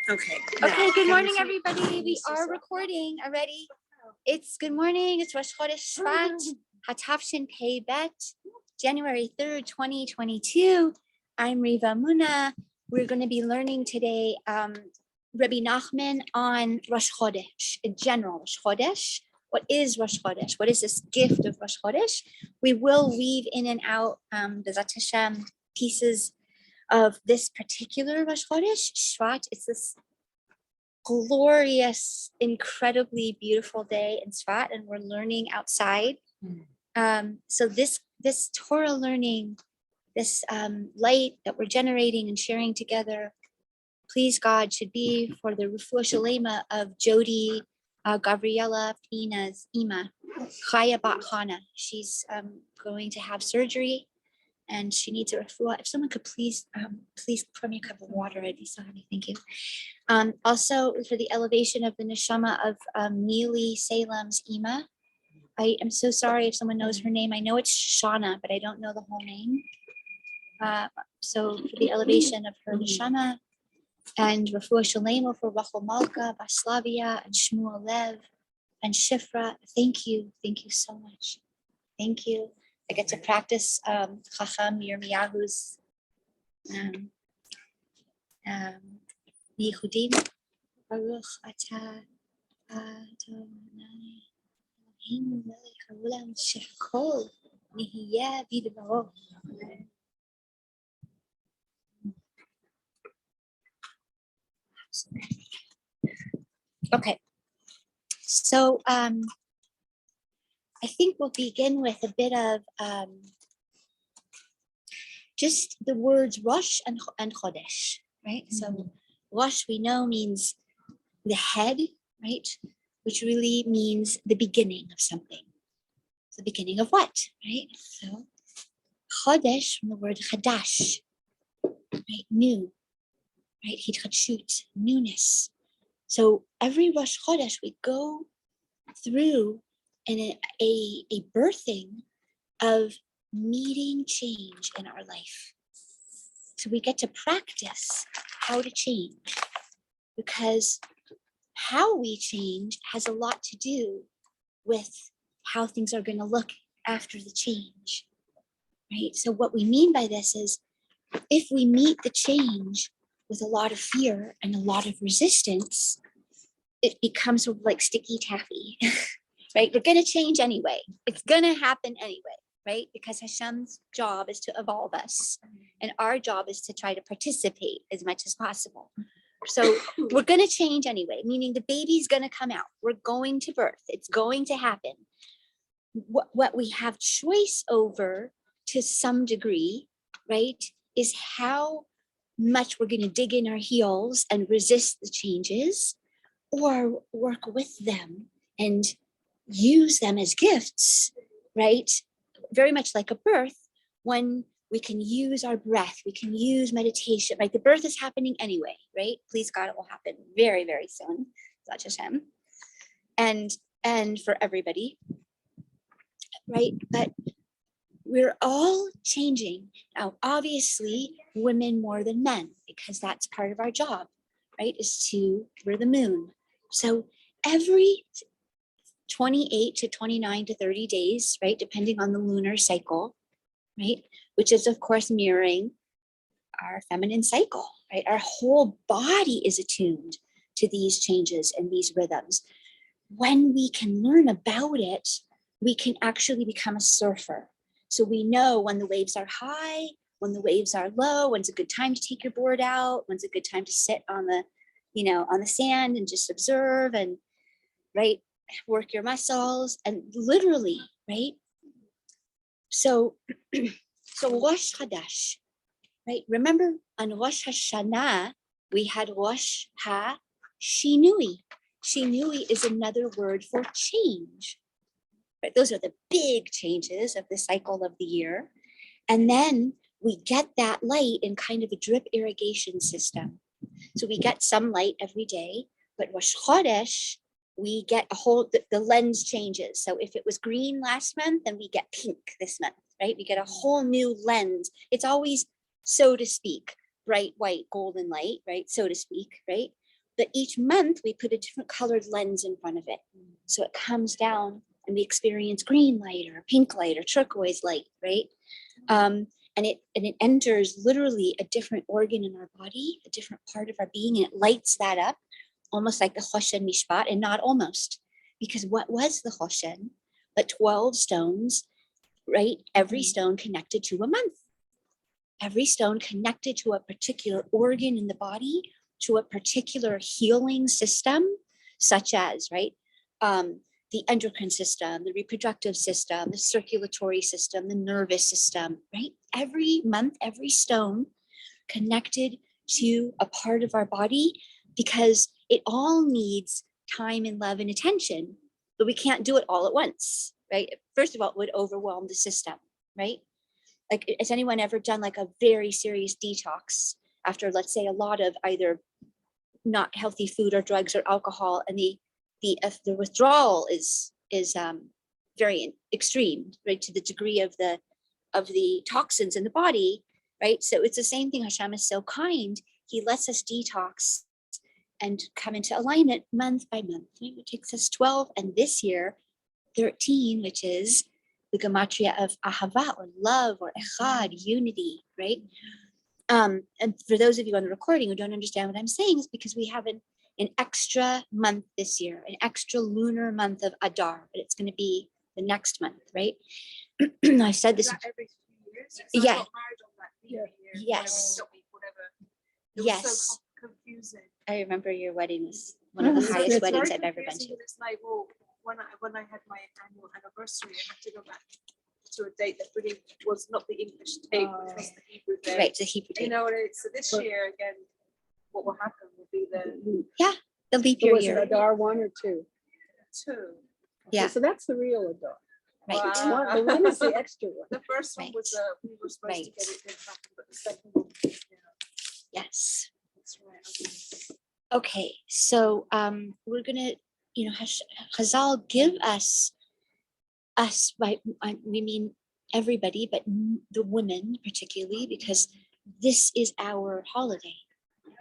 Okay. Okay, good morning, everybody. We are recording already. It's good morning. It's Rosh Chodesh Shvat, Hatavshin Pei Bet, January 3rd, 2022. I'm Reva Emunah. We're going to be learning today Rabbi Nachman on Rosh Chodesh, in general, Rosh Chodesh. What is Rosh Chodesh? What is this gift of Rosh Chodesh? We will weave in and out B'ezrat Hashem pieces of this particular Rosh Chodesh, Shvat. It's this glorious, incredibly beautiful day in Shvat, and we're learning outside. So this Torah learning, this light that we're generating and sharing together, please God, should be for the refuah shalema of Jody, Gabriella Pina's Ima, Chaya Bat Chana. She's going to have surgery, and she needs a refuah. If someone could please pour me a cup of water, I'd be so happy. Thank you. Also for the elevation of the neshama of Neely Salem's Ima. I am so sorry if someone knows her name. I know it's Shoshana, but I don't know the whole name. So for the elevation of her neshama, and refuah shalema for Rachel Malka, Baslavia, and Shmuel Lev, and Shifra. Thank you so much. Thank you. I get to practice Chacham Yirmiyahu's Yichudim. Baruch Atah Adonai Eloheinu melech haolam shehakol nihiyeh b'dvaro. Okay, so I think we'll begin with a bit of just the words Rosh and Chodesh, right? So Rosh, we know, means the head, right? Which really means the beginning of something. The beginning of what, right? So Chodesh, from the word Chadash, right? New, right? Hitchut, newness. So every Rosh Chodesh we go through a birthing of meeting change in our life. So we get to practice how to change, because how we change has a lot to do with how things are going to look after the change, right? So what we mean by this is, if we meet the change with a lot of fear and a lot of resistance, it becomes sort of like sticky taffy, right? We're going to change anyway. It's going to happen anyway, right? Because Hashem's job is to evolve us, and our job is to try to participate as much as possible. So we're going to change anyway, meaning the baby's going to come out. We're going to birth. It's going to happen. What we have choice over to some degree, right, is how much we're going to dig in our heels and resist the changes, or work with them and use them as gifts, right? Very much like a birth, when we can use our breath, we can use meditation, right? The birth is happening anyway, right? Please God, it will happen very, very soon. Such Hashem. And for everybody, right? But we're all changing. Now, obviously, women more than men, because that's part of our job, right? We're the moon. So every 28 to 29 to 30 days, right? Depending on the lunar cycle, right? Which is, of course, mirroring our feminine cycle, right? Our whole body is attuned to these changes and these rhythms. When we can learn about it, we can actually become a surfer. So we know when the waves are high, when the waves are low, when's a good time to take your board out, when's a good time to sit on the sand and just observe and, right, work your muscles, and literally, right? So Rosh Chodesh, right? Remember, on Rosh Hashanah, we had Rosh HaShinui. Shinui is another word for change, right? Those are the big changes of the cycle of the year. And then we get that light in kind of a drip irrigation system. So we get some light every day, but Rosh Chodesh, we get the lens changes. So if it was green last month, then we get pink this month, right? We get a whole new lens. It's always, so to speak, bright white golden light, right, so to speak, right? But each month we put a different colored lens in front of it. So it comes down and we experience green light or pink light or turquoise light, right? And it enters literally a different organ in our body, a different part of our being, and it lights that up, almost like the Choshen Mishpat, and not almost, because what was the Choshen but 12 stones, right? Every stone connected to a month. Every stone connected to a particular organ in the body, to a particular healing system, such as, right, the endocrine system, the reproductive system, the circulatory system, the nervous system, right? Every month, every stone connected to a part of our body, because it all needs time and love and attention, but we can't do it all at once, right? First of all, it would overwhelm the system, right? Like, has anyone ever done like a very serious detox after, let's say, a lot of either not healthy food or drugs or alcohol, and the withdrawal is very extreme, right, to the degree of the toxins in the body, right? So it's the same thing. Hashem is so kind. He lets us detox and come into alignment month by month. It takes us 12, and this year 13, which is the gematria of ahava, or love, or echad, unity, right? And for those of you on the recording who don't understand what I'm saying, is because we have an extra month this year, an extra lunar month of Adar, but it's going to be the next month, right? I said this. Every few years? So Yeah. I got married on that year. Yes. Whatever. It Yes. was so confusing. I remember your wedding was one of the highest weddings I've ever been to. It's like, well, when I had my annual anniversary, I had to go back to a date that really was not the English date, which was the Hebrew date. Right, the Hebrew date. You know, so this year again, what will happen will be the leap So year was year. it Adar 1 or 2? 2. Yeah. So that's the real Adar. Right. Wow. The one is the extra one. The first one was we were supposed to Right. get it didn't happen, but the second one, Yes. that's right. Okay, so we're gonna, Chazal give us, right? We mean everybody, but the women particularly, because this is our holiday.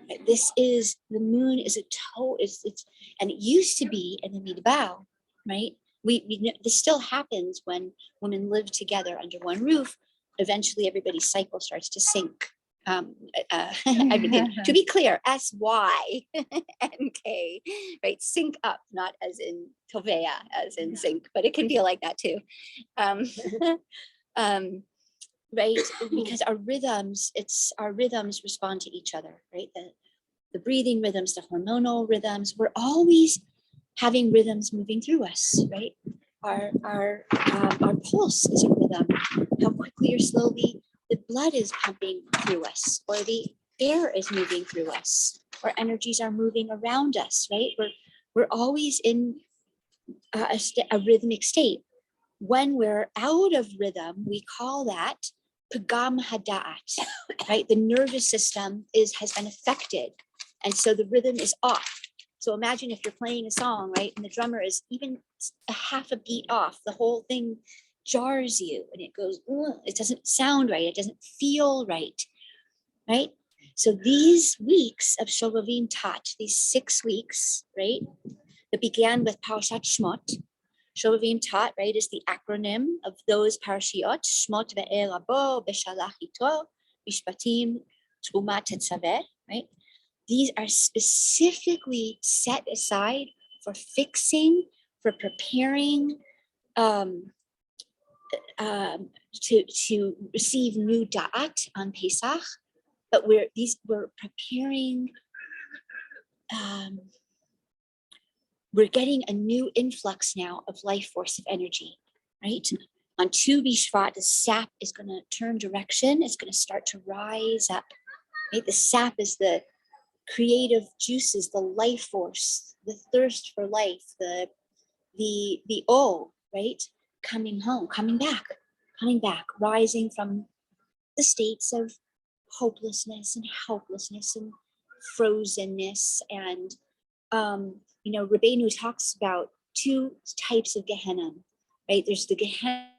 Right? This is, the moon is it's and it used to be in the midbow, right? We this still happens when women live together under one roof. Eventually, everybody's cycle starts to sync. To be clear, SYNK, right? Sync up, not as in Tovea, as in sync, but it can feel like that too. Right? Because our rhythms respond to each other, right? The breathing rhythms, the hormonal rhythms, we're always having rhythms moving through us, right? Our pulse is a rhythm. How quickly or slowly the blood is pumping through us, or the air is moving through us, or energies are moving around us, right? We're always in a rhythmic state. When we're out of rhythm, we call that pagam hada'at, right? The nervous system has been affected, and so the rhythm is off. So imagine if you're playing a song, right, and the drummer is even a half a beat off, the whole thing jars you, and it goes, it doesn't sound right, it doesn't feel right, right? So these weeks of Shovavim Tat, these 6 weeks, right, that began with Parashat Shmot. Shovavim Tat, right, is the acronym of those parashiot, Shmot ve'el rabo, beshalach ito, mishpatim, truma tetzaveh, right? These are specifically set aside for fixing, for preparing, to receive new da'at on Pesach, but we're preparing, we're getting a new influx now of life force, of energy, right? On Tu B'Shvat, the sap is going to turn direction. It's going to start to rise up, right? The sap is the creative juices, the life force, the thirst for life, the right? Coming home, coming back, rising from the states of hopelessness and helplessness and frozenness. And, Rabbeinu talks about 2 types of Gehenna, right? There's the Gehenna